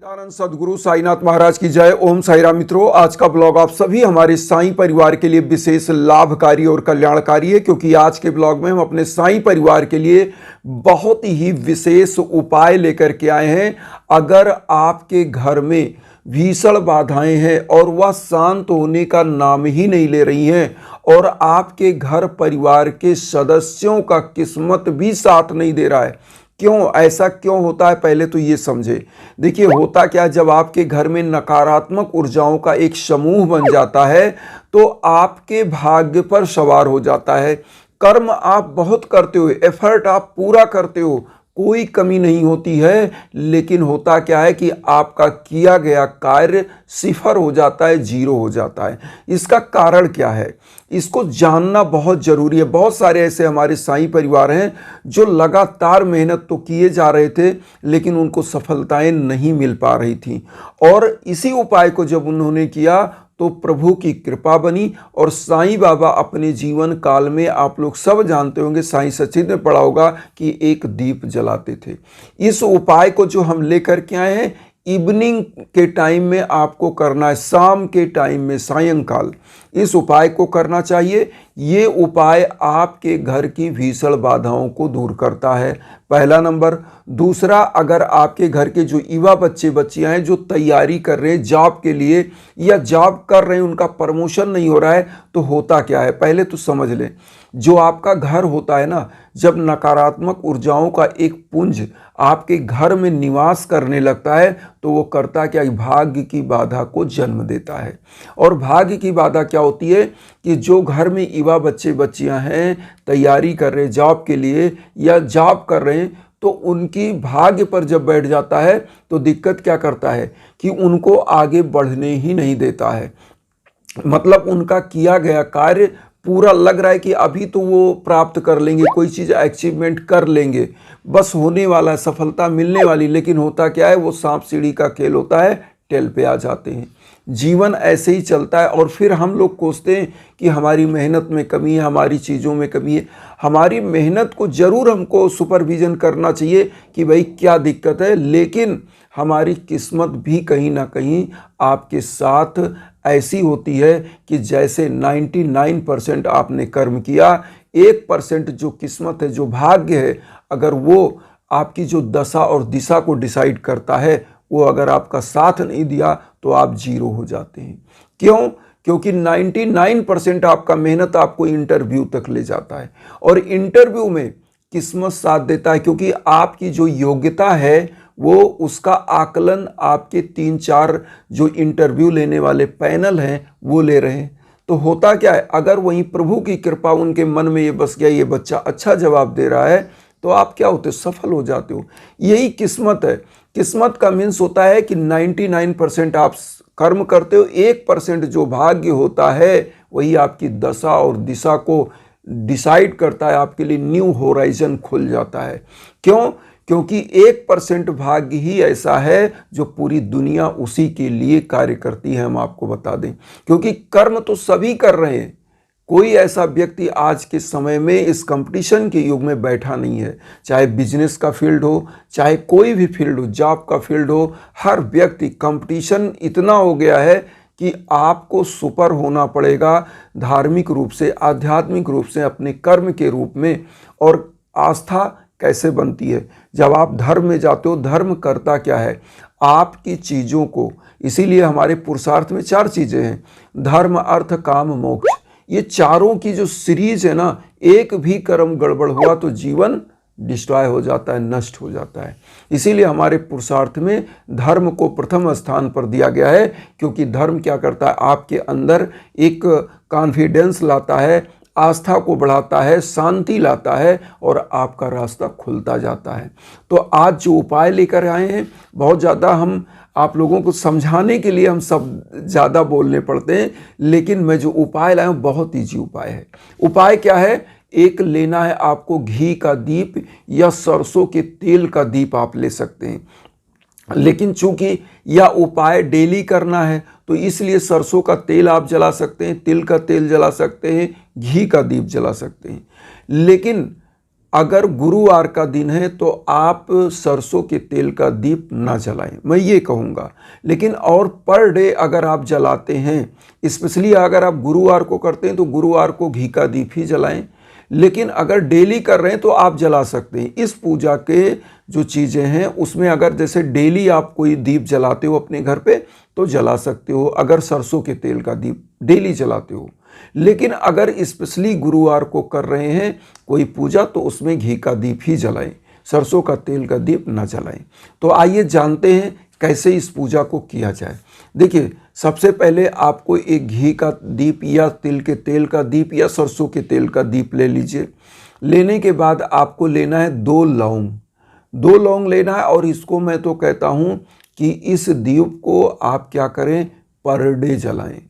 सच्चिदानंद सद्गुरु साईनाथ महाराज की जय। ओम साईराम। मित्रों, आज का ब्लॉग आप सभी हमारे साईं परिवार के लिए विशेष लाभकारी और कल्याणकारी है, क्योंकि आज के ब्लॉग में हम अपने साईं परिवार के लिए बहुत ही विशेष उपाय लेकर के आए हैं। अगर आपके घर में भीषण बाधाएं हैं और वह शांत होने का नाम ही नहीं ले रही हैं और आपके घर परिवार के सदस्यों का किस्मत भी साथ नहीं दे रहा है, क्यों ऐसा क्यों होता है, पहले तो ये समझे। देखिए, होता क्या, जब आपके घर में नकारात्मक ऊर्जाओं का एक समूह बन जाता है तो आपके भाग्य पर सवार हो जाता है। कर्म आप बहुत करते हो, एफर्ट आप पूरा करते हो, कोई कमी नहीं होती है, लेकिन होता क्या है कि आपका किया गया कार्य सिफर हो जाता है, जीरो हो जाता है। इसका कारण क्या है, इसको जानना बहुत जरूरी है। बहुत सारे ऐसे हमारे साईं परिवार हैं जो लगातार मेहनत तो किए जा रहे थे, लेकिन उनको सफलताएं नहीं मिल पा रही थी, और इसी उपाय को जब उन्होंने किया तो प्रभु की कृपा बनी। और साईं बाबा अपने जीवन काल में, आप लोग सब जानते होंगे, साईं सचित में पढ़ा होगा कि एक दीप जलाते थे। इस उपाय को जो हम लेकर के आए हैं, इवनिंग के टाइम में आपको करना है, शाम के टाइम में, सायंकाल इस उपाय को करना चाहिए। ये उपाय आपके घर की भीषण बाधाओं को दूर करता है, पहला नंबर। दूसरा, अगर आपके घर के जो युवा बच्चे बच्चियां हैं जो तैयारी कर रहे हैं जॉब के लिए या जॉब कर रहे हैं, उनका प्रमोशन नहीं हो रहा है, तो होता क्या है, पहले तो समझ लें। जो आपका घर होता है ना, जब नकारात्मक ऊर्जाओं का एक पुंज आपके घर में निवास करने लगता है तो वो करता क्या, भाग्य की बाधा को जन्म देता है। और भाग्य की बाधा क्या होती है कि जो घर में युवा बच्चे बच्चियां हैं, तैयारी कर रहे हैं जॉब के लिए या जॉब कर रहे हैं, तो उनकी भाग्य पर जब बैठ जाता है तो दिक्कत क्या करता है कि उनको आगे बढ़ने ही नहीं देता है। मतलब उनका किया गया कार्य पूरा लग रहा है कि अभी तो वो प्राप्त कर लेंगे, कोई चीज़ अचीवमेंट कर लेंगे, बस होने वाला है, सफलता मिलने वाली, लेकिन होता क्या है, वो सांप सीढ़ी का खेल होता है, टेल पे आ जाते हैं। जीवन ऐसे ही चलता है और फिर हम लोग कोसते हैं कि हमारी मेहनत में कमी है, हमारी चीज़ों में कमी है। हमारी मेहनत को ज़रूर हमको सुपरविजन करना चाहिए कि भाई क्या दिक्कत है, लेकिन हमारी किस्मत भी कहीं ना कहीं आपके साथ ऐसी होती है कि जैसे 99% आपने कर्म किया, 1% जो किस्मत है, जो भाग्य है, अगर वो आपकी जो दशा और दिशा को डिसाइड करता है, वो अगर आपका साथ नहीं दिया तो आप जीरो हो जाते हैं। क्यों? क्योंकि 99% आपका मेहनत आपको इंटरव्यू तक ले जाता है, और इंटरव्यू में किस्मत साथ देता है, क्योंकि आपकी जो योग्यता है वो उसका आकलन आपके 3-4 जो इंटरव्यू लेने वाले पैनल हैं वो ले रहे हैं। तो होता क्या है, अगर वहीं प्रभु की कृपा उनके मन में ये बस गया, ये बच्चा अच्छा जवाब दे रहा है, तो आप क्या होते हो, सफल हो जाते हो। यही किस्मत है। किस्मत का मीन्स होता है कि 99% आप कर्म करते हो, 1% जो भाग्य होता है वही आपकी दशा और दिशा को डिसाइड करता है, आपके लिए न्यू होराइजन खुल जाता है। क्यों? क्योंकि 1% भाग्य ही ऐसा है जो पूरी दुनिया उसी के लिए कार्य करती है। हम आपको बता दें, क्योंकि कर्म तो सभी कर रहे हैं, कोई ऐसा व्यक्ति आज के समय में इस कंपटीशन के युग में बैठा नहीं है। चाहे बिजनेस का फील्ड हो, चाहे कोई भी फील्ड हो, जॉब का फील्ड हो, हर व्यक्ति, कंपटीशन इतना हो गया है कि आपको सुपर होना पड़ेगा धार्मिक रूप से, आध्यात्मिक रूप से, अपने कर्म के रूप में। और आस्था कैसे बनती है, जब आप धर्म में जाते हो। धर्म करता क्या है, आपकी चीज़ों को, इसीलिए हमारे पुरुषार्थ में 4 चीज़ें हैं, धर्म अर्थ काम मोक्ष। ये चारों की जो सीरीज है ना, एक भी कर्म गड़बड़ हुआ तो जीवन डिस्ट्रॉय हो जाता है, नष्ट हो जाता है। इसीलिए हमारे पुरुषार्थ में धर्म को प्रथम स्थान पर दिया गया है, क्योंकि धर्म क्या करता है, आपके अंदर एक कॉन्फिडेंस लाता है, आस्था को बढ़ाता है, शांति लाता है, और आपका रास्ता खुलता जाता है। तो आज जो उपाय लेकर आए हैं, बहुत ज़्यादा हम आप लोगों को समझाने के लिए हम सब ज़्यादा बोलने पड़ते हैं, लेकिन मैं जो उपाय लाया हूँ बहुत ईजी उपाय है। उपाय क्या है, एक लेना है आपको घी का दीप या सरसों के तेल का दीप आप ले सकते हैं, लेकिन चूंकि यह उपाय डेली करना है तो इसलिए सरसों का तेल आप जला सकते हैं, तिल का तेल जला सकते हैं, घी का दीप जला सकते हैं। लेकिन अगर गुरुवार का दिन है तो आप सरसों के तेल का दीप ना जलाएं, मैं ये कहूँगा। लेकिन और पर डे अगर आप जलाते हैं, स्पेशली अगर आप गुरुवार को करते हैं तो गुरुवार को घी का दीप ही जलाएं। लेकिन अगर डेली कर रहे हैं तो आप जला सकते हैं। इस पूजा के जो चीज़ें हैं उसमें अगर जैसे डेली आप कोई दीप जलाते हो अपने घर पे तो जला सकते हो, अगर सरसों के तेल का दीप डेली जलाते हो। लेकिन अगर स्पेशली गुरुवार को कर रहे हैं कोई पूजा तो उसमें घी का दीप ही जलाएं, सरसों का तेल का दीप ना जलाएं। तो आइए जानते हैं कैसे इस पूजा को किया जाए। देखिए, सबसे पहले आपको एक घी का दीप या तिल के तेल का दीप या सरसों के तेल का दीप ले लीजिए। लेने के बाद आपको लेना है 2 लौंग, 2 लौंग लेना है। और इसको मैं तो कहता हूँ कि इस दीप को आप क्या करें, पर डे जलाएं।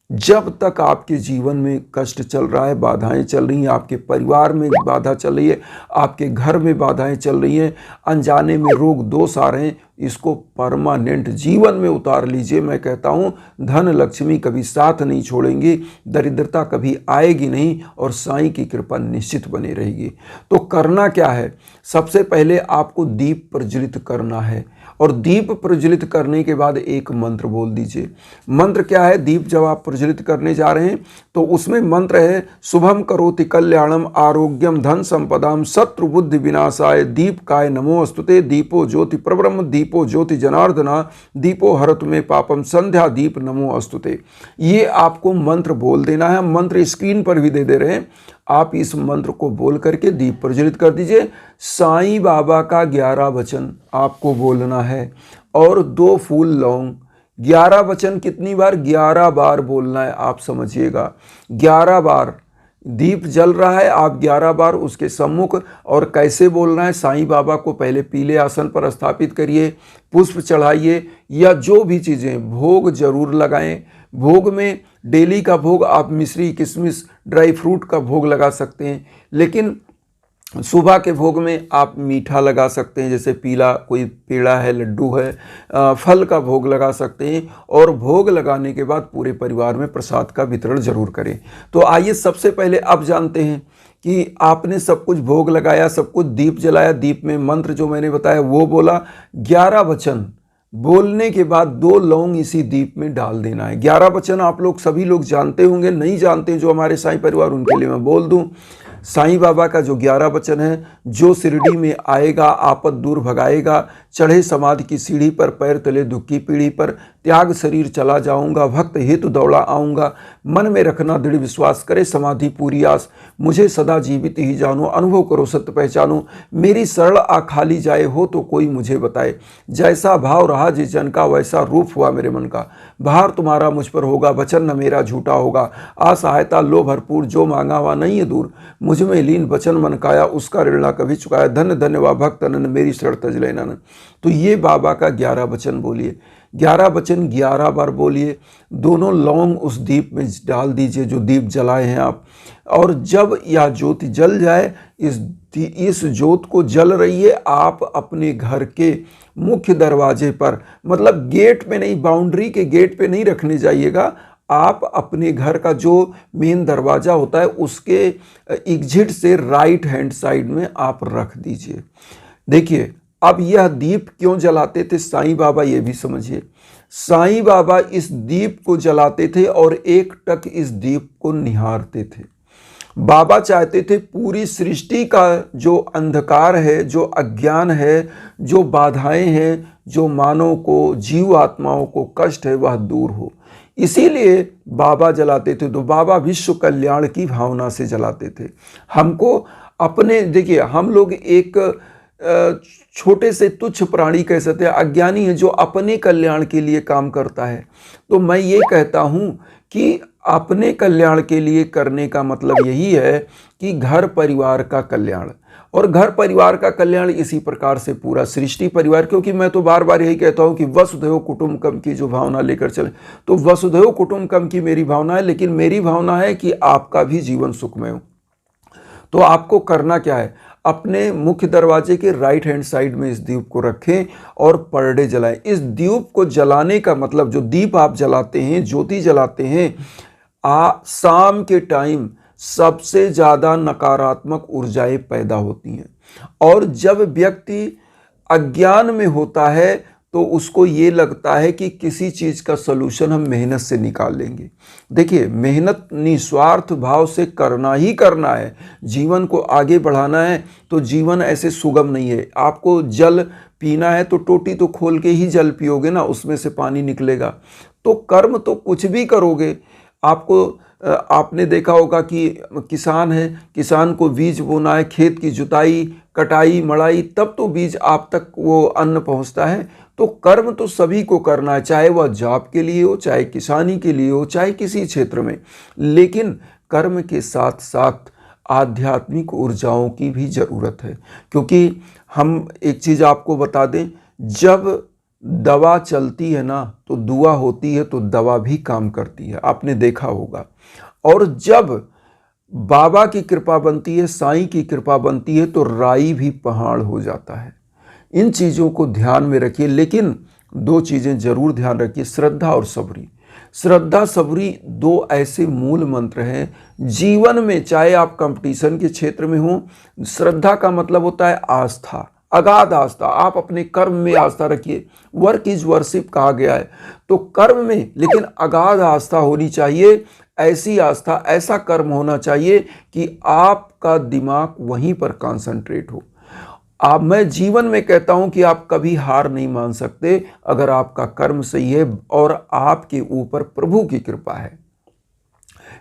जब तक आपके जीवन में कष्ट चल रहा है, बाधाएं चल रही हैं, आपके परिवार में बाधा चल रही है, आपके घर में बाधाएं चल रही हैं, अनजाने में रोग दोष आ रहे हैं, इसको परमानेंट जीवन में उतार लीजिए। मैं कहता हूँ धन लक्ष्मी कभी साथ नहीं छोड़ेंगी, दरिद्रता कभी आएगी नहीं और साईं की कृपा निश्चित बनी रहेगी। तो करना क्या है, सबसे पहले आपको दीप प्रज्वलित करना है और दीप प्रज्वलित करने के बाद एक मंत्र बोल दीजिए। मंत्र क्या है, दीप जब आप प्रज्वलित करने जा रहे हैं तो उसमें मंत्र है, शुभम करोति कल्याणम आरोग्यम धन संपदाम शत्रु बुद्धि विनाशाय दीपकाय नमोस्तुते दीपो ज्योति प्रब्रह्म दीपो ज्योति जनार्दना दीपो हरतु मे पापम संध्या दीप नमो अस्तुते। ये आपको मंत्र बोल देना है। मंत्र स्क्रीन पर भी दे रहे हैं, आप इस मंत्र को बोल करके दीप प्रज्वलित कर दीजिए। साईं बाबा का 11 वचन आपको बोलना है और 2 फूल लौंग। 11 वचन कितनी बार, 11 बार बोलना है। आप समझिएगा, 11 बार दीप जल रहा है, आप 11 बार उसके सम्मुख। और कैसे बोलना है, साईं बाबा को पहले पीले आसन पर स्थापित करिए, पुष्प चढ़ाइए या जो भी चीज़ें, भोग जरूर लगाएं। भोग में डेली का भोग आप मिश्री किशमिश ड्राई फ्रूट का भोग लगा सकते हैं, लेकिन सुबह के भोग में आप मीठा लगा सकते हैं, जैसे पीला कोई पेड़ा है, लड्डू है, फल का भोग लगा सकते हैं। और भोग लगाने के बाद पूरे परिवार में प्रसाद का वितरण जरूर करें। तो आइए सबसे पहले अब जानते हैं कि आपने सब कुछ भोग लगाया, सब कुछ दीप जलाया, दीप में मंत्र जो मैंने बताया वो बोला, 11 वचन बोलने के बाद 2 लौंग इसी दीप में डाल देना है। 11 वचन आप लोग सभी लोग जानते होंगे, नहीं जानते जो हमारे साईं परिवार उनके लिए मैं बोल दूं। साईं बाबा का जो 11 वचन है, जो शिरडी में आएगा आपद दूर भगाएगा, चढ़े समाधि की सीढ़ी पर पैर तले दुख की पीढ़ी पर, त्याग शरीर चला जाऊंगा, भक्त हेतु दौड़ा आऊँगा, मन में रखना दृढ़ विश्वास, करे समाधि पूरी आस, मुझे सदा जीवित ही जानो, अनुभव करो सत्य पहचानो, मेरी सरल आ खाली जाए हो तो कोई मुझे बताए, जैसा भाव रहा जिस जन का वैसा रूप हुआ मेरे मन का, भार तुम्हारा मुझ पर होगा, वचन न मेरा झूठा होगा, आ सहायता लो भरपूर, जो मांगा हुआ नहीं है दूर, मुझ में लीन वचन मन काया, उसका ऋण ना कभी चुकाया, धन्य धन्य वा भक्त अनन, मेरी शरण तज लेना। तो ये बाबा का 11 वचन बोलिए, 11 वचन 11 बार बोलिए। दोनों लौंग उस दीप में डाल दीजिए जो दीप जलाए हैं आप। और जब यह ज्योति जल जाए, इस ज्योत को जल रही है, आप अपने घर के मुख्य दरवाजे पर, मतलब गेट पे नहीं, बाउंड्री के गेट पे नहीं रखने जाइएगा, आप अपने घर का जो मेन दरवाजा होता है उसके एग्जिट से राइट हैंड साइड में आप रख दीजिए। देखिए, अब यह दीप क्यों जलाते थे साईं बाबा, ये भी समझिए। साईं बाबा इस दीप को जलाते थे और एक टक इस दीप को निहारते थे। बाबा चाहते थे पूरी सृष्टि का जो अंधकार है, जो अज्ञान है, जो बाधाएं हैं, जो मानव को, जीव आत्माओं को कष्ट है, वह दूर हो। इसीलिए बाबा जलाते थे। तो बाबा विश्व कल्याण की भावना से जलाते थे। हमको अपने, देखिए, हम लोग एक छोटे से तुच्छ प्राणी कह सकते हैं, अज्ञानी है, जो अपने कल्याण के लिए काम करता है। तो मैं ये कहता हूँ कि अपने कल्याण के लिए करने का मतलब यही है कि घर परिवार का कल्याण, और घर परिवार का कल्याण इसी प्रकार से पूरा सृष्टि परिवार, क्योंकि मैं तो बार बार यही कहता हूँ कि वसुधैव कुटुंबकम की जो भावना लेकर चले, तो वसुधैव कुटुंबकम की मेरी भावना है, लेकिन मेरी भावना है कि आपका भी जीवन सुखमय हो। तो आपको करना क्या है, अपने मुख्य दरवाजे के राइट हैंड साइड में इस दीप को रखें और पर डे जलाएं। इस दीप को जलाने का मतलब, जो दीप आप जलाते हैं, ज्योति जलाते हैं, शाम के टाइम सबसे ज़्यादा नकारात्मक ऊर्जाएं पैदा होती हैं। और जब व्यक्ति अज्ञान में होता है तो उसको ये लगता है कि किसी चीज़ का सलूशन हम मेहनत से निकाल लेंगे। देखिए, मेहनत निस्वार्थ भाव से करना ही करना है, जीवन को आगे बढ़ाना है। तो जीवन ऐसे सुगम नहीं है। आपको जल पीना है तो टोटी तो खोल के ही जल पियोगे ना, उसमें से पानी निकलेगा। तो कर्म तो कुछ भी करोगे, आपने देखा होगा कि किसान है, किसान को बीज बोना है, खेत की जुताई, कटाई, मड़ाई, तब तो बीज आप तक वो अन्न पहुंचता है। तो कर्म तो सभी को करना है, चाहे वह जॉब के लिए हो, चाहे किसानी के लिए हो, चाहे किसी क्षेत्र में। लेकिन कर्म के साथ साथ आध्यात्मिक ऊर्जाओं की भी ज़रूरत है। क्योंकि हम एक चीज़ आपको बता दें, जब दवा चलती है ना तो दुआ होती है, तो दवा भी काम करती है, आपने देखा होगा। और जब बाबा की कृपा बनती है, साईं की कृपा बनती है, तो राई भी पहाड़ हो जाता है। इन चीज़ों को ध्यान में रखिए। लेकिन दो चीज़ें ज़रूर ध्यान रखिए, श्रद्धा और सबरी। श्रद्धा सबरी दो ऐसे मूल मंत्र हैं जीवन में, चाहे आप कंपटीशन के क्षेत्र में हो। श्रद्धा का मतलब होता है आस्था, अगाध आस्था। आप अपने कर्म में आस्था रखिए, वर्क इज वर्शिप कहा गया है। तो कर्म में लेकिन अगाध आस्था होनी चाहिए। ऐसी आस्था, ऐसा कर्म होना चाहिए कि आपका दिमाग वहीं पर कंसंट्रेट हो। मैं जीवन में कहता हूं कि आप कभी हार नहीं मान सकते अगर आपका कर्म सही है और आपके ऊपर प्रभु की कृपा है।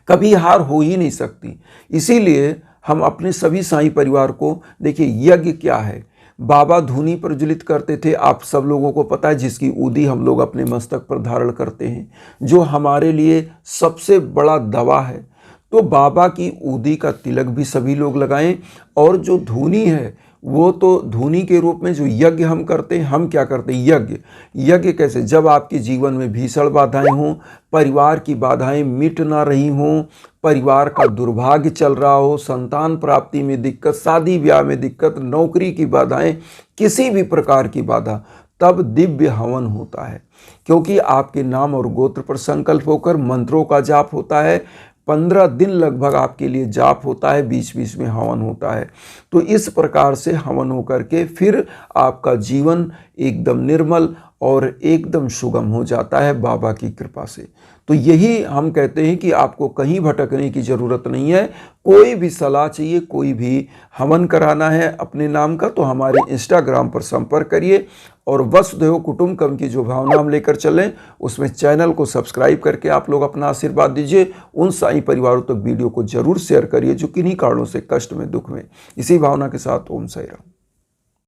कभी हार हो ही नहीं सकती। इसीलिए हम अपने सभी साईं परिवार को, देखिए, यज्ञ क्या है, बाबा धूनी प्रज्वलित करते थे, आप सब लोगों को पता है, जिसकी ऊदी हम लोग अपने मस्तक पर धारण करते हैं, जो हमारे लिए सबसे बड़ा दवा है। तो बाबा की ऊदी का तिलक भी सभी लोग लगाएं। और जो धूनी है, वो तो धूनी के रूप में जो यज्ञ हम करते हैं, हम क्या करते हैं, यज्ञ कैसे, जब आपके जीवन में भीषण बाधाएं हों, परिवार की बाधाएं मिट ना रही हों, परिवार का दुर्भाग्य चल रहा हो, संतान प्राप्ति में दिक्कत, शादी ब्याह में दिक्कत, नौकरी की बाधाएं, किसी भी प्रकार की बाधा, तब दिव्य हवन होता है। क्योंकि आपके नाम और गोत्र पर संकल्प होकर मंत्रों का जाप होता है। 15 दिन लगभग आपके लिए जाप होता है, बीच बीच में हवन होता है। तो इस प्रकार से हवन होकर के फिर आपका जीवन एकदम निर्मल और एकदम सुगम हो जाता है बाबा की कृपा से। तो यही हम कहते हैं कि आपको कहीं भटकने की ज़रूरत नहीं है। कोई भी सलाह चाहिए, कोई भी हवन कराना है अपने नाम का, तो हमारे इंस्टाग्राम पर संपर्क करिए। और वसुधैव कुटुंबकम की जो भावना हम लेकर चलें, उसमें चैनल को सब्सक्राइब करके आप लोग अपना आशीर्वाद दीजिए। उन साईं परिवारों तक वीडियो को जरूर शेयर करिए जो किन्हीं कारणों से कष्ट में, दुख में। इसी भावना के साथ ओम साईं राम।